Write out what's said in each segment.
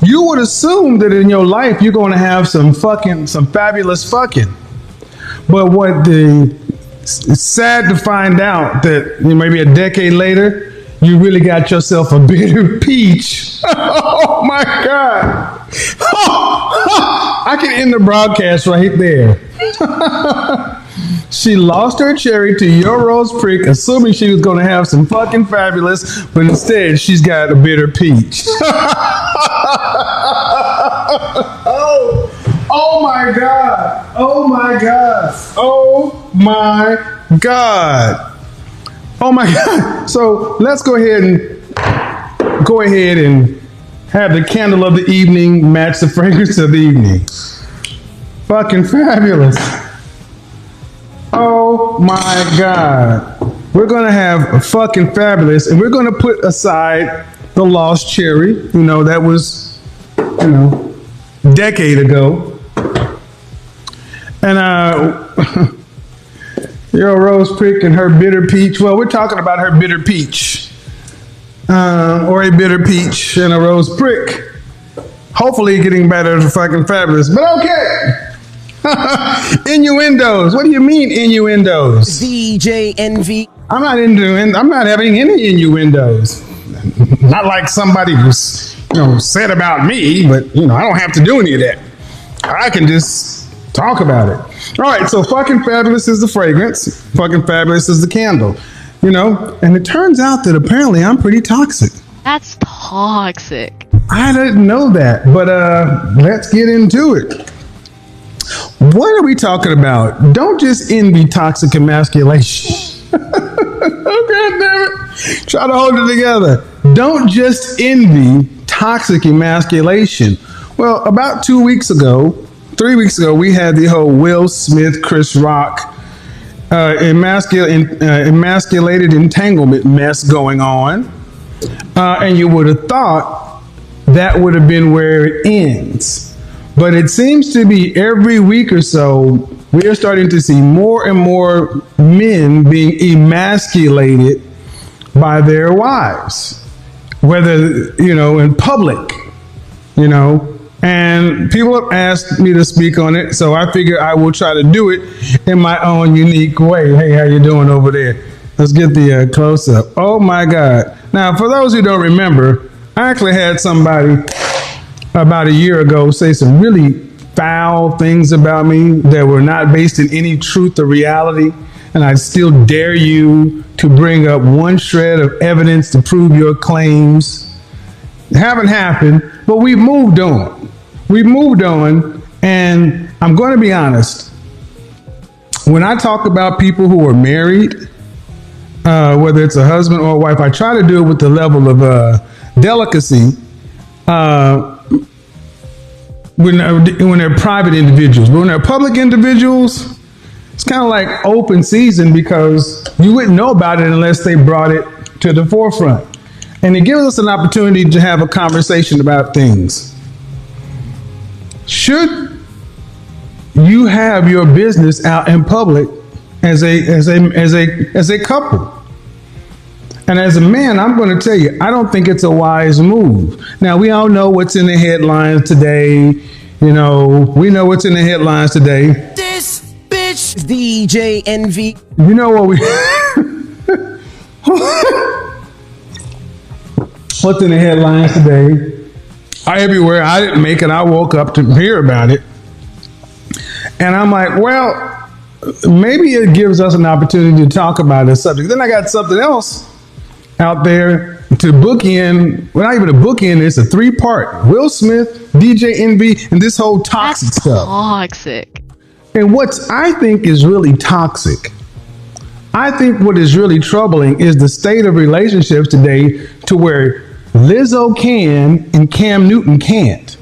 You would assume that in your life you're going to have some fabulous fucking. But it's sad to find out that maybe a decade later, you really got yourself a bitter peach. Oh my God. I can end the broadcast right there. She lost her cherry to your rose prick, assuming she was going to have some fucking fabulous, but instead she's got a bitter peach. Oh my God. Oh my God. Oh my God. Oh my God. So let's go ahead and have the candle of the evening match the fragrance of the evening. Fucking fabulous. Oh my God. We're going to have a fucking fabulous, and we're going to put aside the lost cherry. That was, a decade ago. And your rose prick and her bitter peach. Well, we're talking about her bitter peach. Or a bitter peach and a rose prick. Hopefully getting better to fucking fabulous. But okay. Innuendos. What do you mean innuendos? DJ Envy. I'm not having any innuendos. Not like somebody who's said about me, but I don't have to do any of that. I can just talk about it. All right, so fucking fabulous is the fragrance. Fucking fabulous is the candle. And it turns out that apparently I'm pretty toxic. That's toxic. I didn't know that, but let's get into it. What are we talking about? Don't just envy toxic emasculation. Oh, God damn it. Try to hold it together. Don't just envy toxic emasculation. Well, about 3 weeks ago, we had the whole Will Smith, Chris Rock emasculated entanglement mess going on. And you would have thought that would have been where it ends. But it seems to be every week or so, we are starting to see more and more men being emasculated by their wives, whether, in public, and people have asked me to speak on it. So I figure I will try to do it in my own unique way. Hey, how you doing over there? Let's get the close up. Oh my God. Now, for those who don't remember, I actually had somebody about a year ago say some really foul things about me that were not based in any truth or reality. And I still dare you to bring up one shred of evidence to prove your claims. It haven't happened, but we've moved on. And I'm going to be honest. When I talk about people who are married, whether it's a husband or a wife, I try to do it with the level of delicacy when they're private individuals. But when they're public individuals, it's kind of like open season, because you wouldn't know about it unless they brought it to the forefront. And it gives us an opportunity to have a conversation about things. Should you have your business out in public as a couple? And as a man, I'm going to tell you, I don't think it's a wise move. Now, we all know what's in the headlines today. We know what's in the headlines today. This bitch, DJ Envy. You know what what's in the headlines today? Everywhere. I didn't make it. I woke up to hear about it. And I'm like, well, maybe it gives us an opportunity to talk about this subject. Then I got something else out there to bookend. Well, not even a bookend. It's a 3-part. Will Smith, DJ Envy, and this whole toxic stuff. Toxic. And I think is really toxic. I think what is really troubling is the state of relationships today, to where Lizzo can and Cam Newton can't.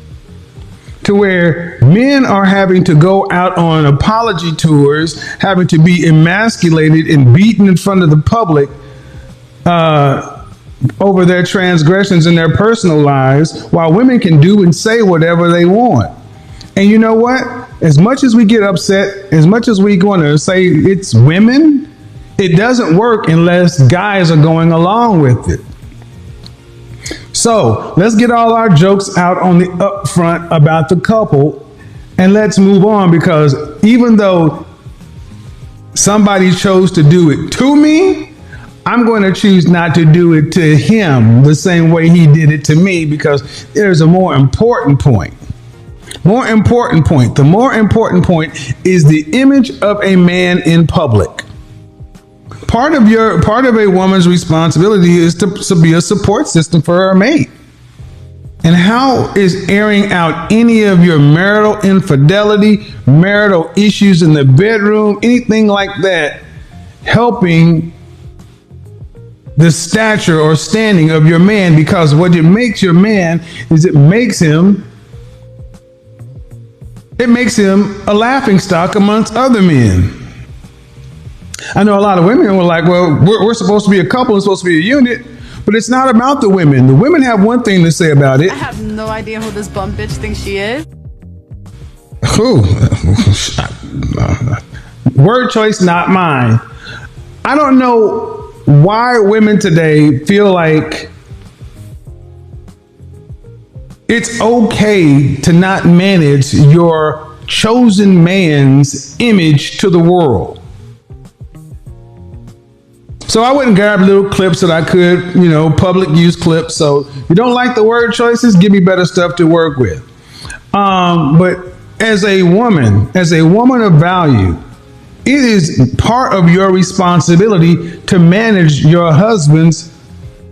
To where men are having to go out on apology tours, having to be emasculated and beaten in front of the public over their transgressions in their personal lives, while women can do and say whatever they want. And you know what? As much as we get upset, as much as we want to say it's women, it doesn't work unless guys are going along with it. So let's get all our jokes out on the upfront about the couple and let's move on, because even though somebody chose to do it to me, I'm going to choose not to do it to him the same way he did it to me, because there's a more important point. More important point. The more important point is the image of a man in public. Part of a woman's responsibility is to be a support system for her mate. And how is airing out any of your marital infidelity, marital issues in the bedroom, anything like that, helping the stature or standing of your man? Because what it makes your man is it makes him a laughing stock amongst other men. I know a lot of women were like, well, we're supposed to be a couple, it's supposed to be a unit, but it's not about the women. The women have one thing to say about it. I have no idea who this bum bitch thinks she is. Who? Word choice, not mine. I don't know why women today feel like it's okay to not manage your chosen man's image to the world. So I wouldn't grab little clips that I could, public use clips. So if you don't like the word choices, give me better stuff to work with. But as a woman of value, it is part of your responsibility to manage your husband's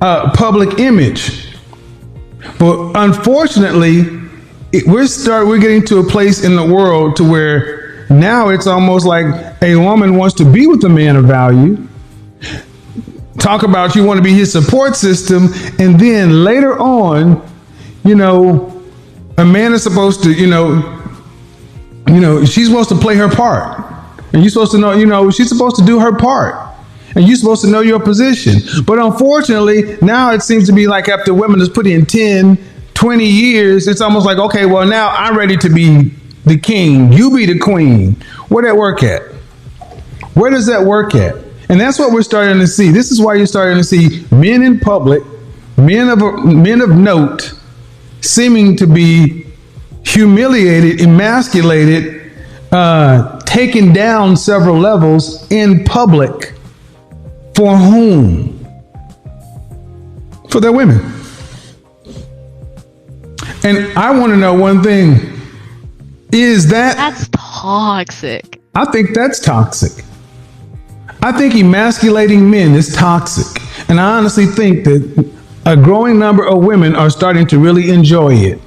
public image. But unfortunately, we're getting to a place in the world to where now it's almost like a woman wants to be with a man of value. Talk about you want to be his support system, and then later on, a man is supposed to, she's supposed to play her part, and you're supposed to know, she's supposed to do her part, and you're supposed to know your position. But unfortunately, now it seems to be like after women has put in 10, 20 years, it's almost like, okay, well, now I'm ready to be the king, you be the queen. Where that work at? Where does that work at? And that's what we're starting to see. This is why you're starting to see men in public, men of note, seeming to be humiliated, emasculated, taken down several levels in public. For whom? For their women. And I want to know one thing. That's toxic. I think that's toxic. I think emasculating men is toxic. And I honestly think that a growing number of women are starting to really enjoy it.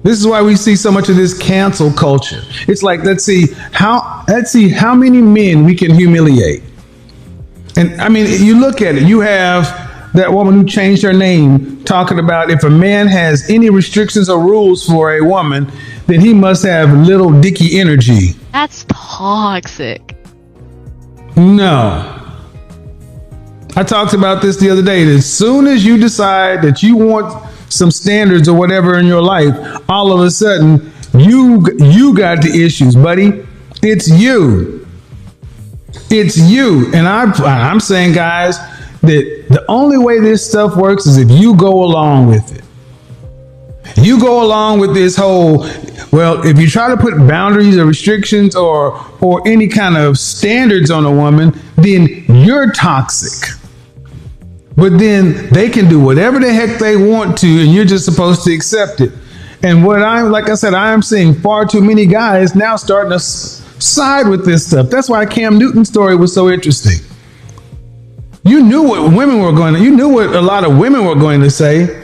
This is why we see so much of this cancel culture. It's like, let's see how many men we can humiliate. And I mean, you look at it, you have that woman who changed her name talking about if a man has any restrictions or rules for a woman, then he must have little dicky energy. That's toxic. No. I talked about this the other day. As soon as you decide that you want some standards or whatever in your life, all of a sudden you got the issues, buddy. It's you. It's you. And I'm saying, guys, that the only way this stuff works is if you go along with it. You go along with this whole, well, if you try to put boundaries or restrictions or any kind of standards on a woman, then you're toxic. But then they can do whatever the heck they want to, and you're just supposed to accept it. And like I said, I am seeing far too many guys now starting to side with this stuff. That's why Cam Newton's story was so interesting. You knew what a lot of women were going to say.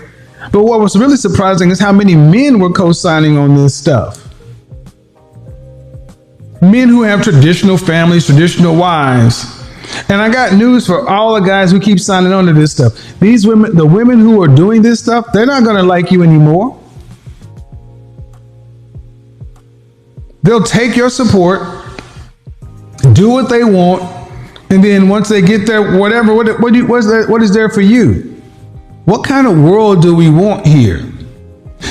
But what was really surprising is how many men were co-signing on this stuff. Men who have traditional families, traditional wives. And I got news for all the guys who keep signing on to this stuff. These women, the women who are doing this stuff, they're not going to like you anymore. They'll take your support, do what they want, and then once they get there, whatever, what is there for you? What kind of world do we want here?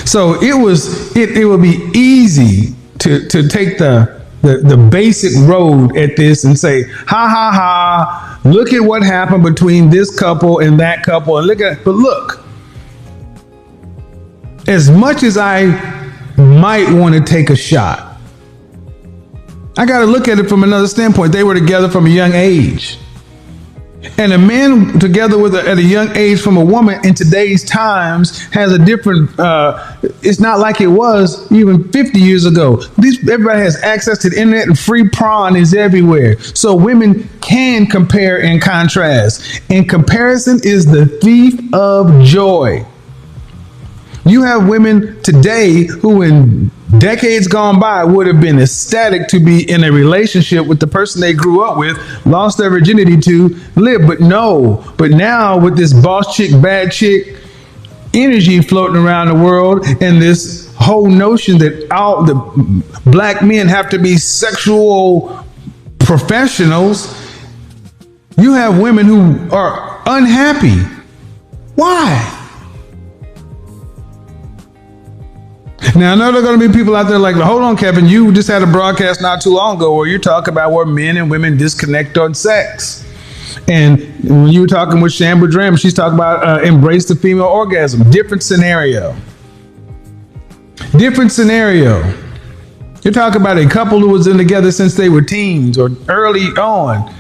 So it would be easy to take the basic road at this and say, ha ha ha, Look at what happened between this couple and that couple, and look, as much as I might want to take a shot, I got to look at it from another standpoint. They were together from a young age. And a man together at a young age from a woman in today's times has a different, it's not like it was even 50 years ago. Everybody has access to the internet, and free prawn is everywhere. So women can compare and contrast. And comparison is the thief of joy. You have women today who in decades gone by would have been ecstatic to be in a relationship with the person they grew up with, lost their virginity to, live. But now with this boss chick, bad chick energy floating around the world, and this whole notion that all the black men have to be sexual professionals, you have women who are unhappy. Why? Now, I know there are going to be people out there like, hold on, Kevin, you just had a broadcast not too long ago where you talk about where men and women disconnect on sex. And when you were talking with Shamba Dram, she's talking about embrace the female orgasm. Different scenario. You're talking about a couple who was in together since they were teens or early on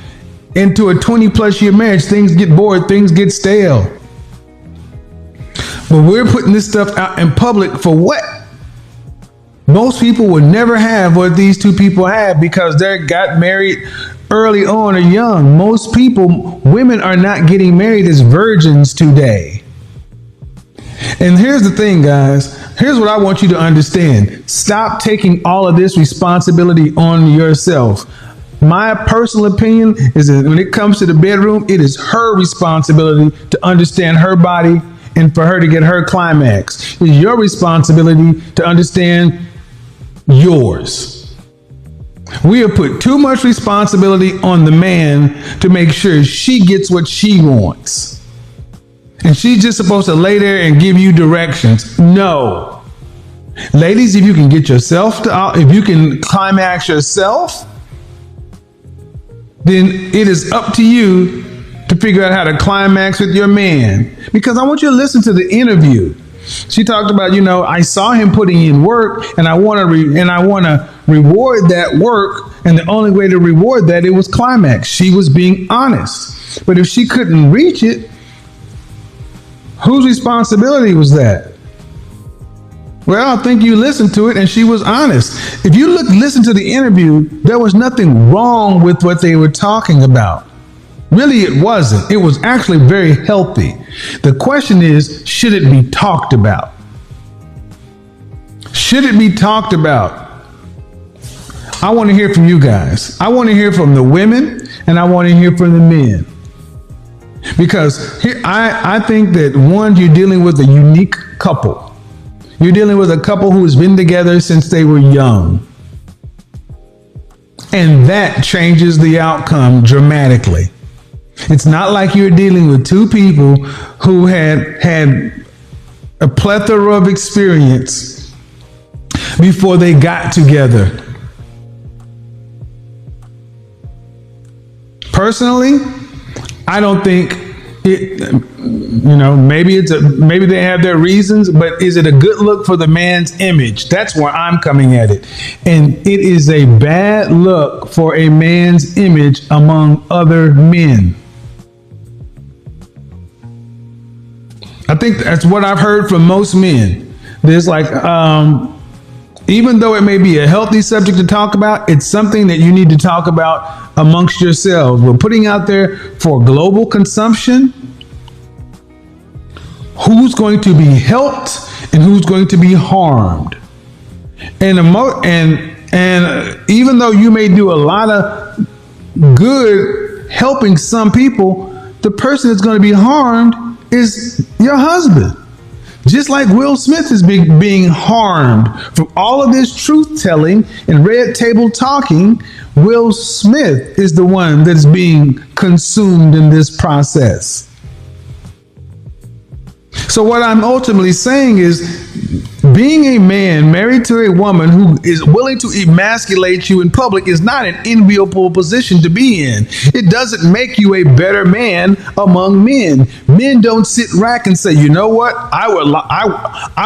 into a 20 plus year marriage. Things get bored, things get stale. But we're putting this stuff out in public for what? Most people would never have what these two people had because they got married early on or young. Most people, women are not getting married as virgins today. And here's the thing, guys. Here's what I want you to understand. Stop taking all of this responsibility on yourself. My personal opinion is that when it comes to the bedroom, it is her responsibility to understand her body and for her to get her climax. It's your responsibility to understand yours. We have put too much responsibility on the man to make sure she gets what she wants. And she's just supposed to lay there and give you directions. No. Ladies, if you can get yourself if you can climax yourself, then it is up to you to figure out how to climax with your man. Because I want you to listen to the interview. She talked about, I saw him putting in work, and I want to reward that work. And the only way to reward that, it was climax. She was being honest. But if she couldn't reach it, whose responsibility was that? Well, I think you listened to it and she was honest. If you listen to the interview, there was nothing wrong with what they were talking about. Really, it wasn't. It was actually very healthy. The question is, should it be talked about? Should it be talked about? I want to hear from you guys. I want to hear from the women and I want to hear from the men. Because here, I think that one, you're dealing with a unique couple. You're dealing with a couple who has been together since they were young. And that changes the outcome dramatically. It's not like you're dealing with two people who had a plethora of experience before they got together. Personally, I don't think it, maybe they have their reasons, but is it a good look for the man's image? That's where I'm coming at it. And it is a bad look for a man's image among other men. I think that's what I've heard from most men. There's like, even though it may be a healthy subject to talk about, it's something that you need to talk about amongst yourselves. We're putting out there for global consumption who's going to be helped and who's going to be harmed. And even though you may do a lot of good helping some people, the person that's going to be harmed is your husband. Just like Will Smith is being harmed from all of this truth telling and red table talking, Will Smith is the one that is being consumed in this process. So what I'm ultimately saying is being a man married to a woman who is willing to emasculate you in public is not an enviable position to be in. It doesn't make you a better man among men. Men don't sit back and say, you know what? I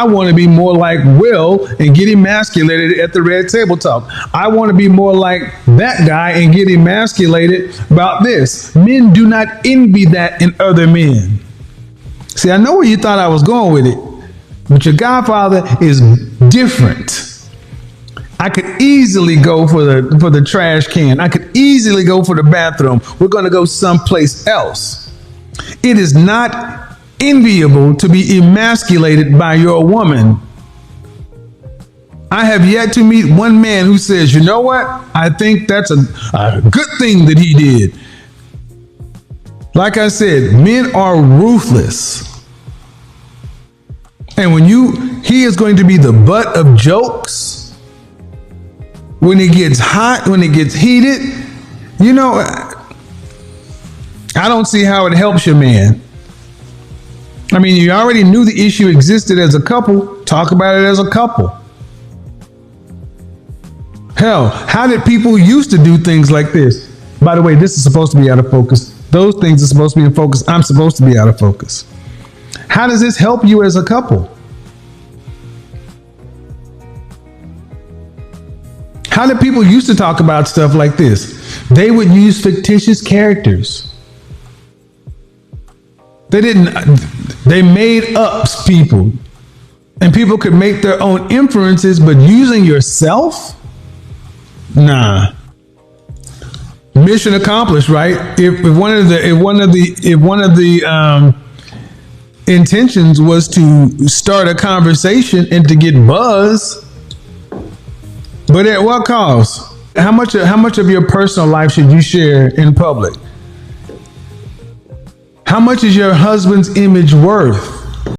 want to be more like Will and get emasculated at the Red Table Talk. I want to be more like that guy and get emasculated about this. Men do not envy that in other men. See, I know where you thought I was going with it, but your Godfather is different. I could easily go for the trash can. I could easily go for the bathroom. We're going to go someplace else. It is not enviable to be emasculated by your woman. I have yet to meet one man who says, you know what? I think that's a good thing that he did. Like I said, men are ruthless. And when he is going to be the butt of jokes, when it gets hot, when it gets heated, you know, I don't see how it helps your man. I mean, you already knew the issue existed as a couple. Talk about it as a couple. Hell, how did people used to do things like this? By the way, this is supposed to be out of focus. Those things are supposed to be in focus. I'm supposed to be out of focus. How does this help you as a couple? How did people used to talk about stuff like this? They would use fictitious characters. They made up people. And people could make their own inferences, but using yourself? Nah. Mission accomplished, right? If one of the intentions was to start a conversation and to get buzz, but at what cost? How much of your personal life should you share in public? How much is your husband's image worth?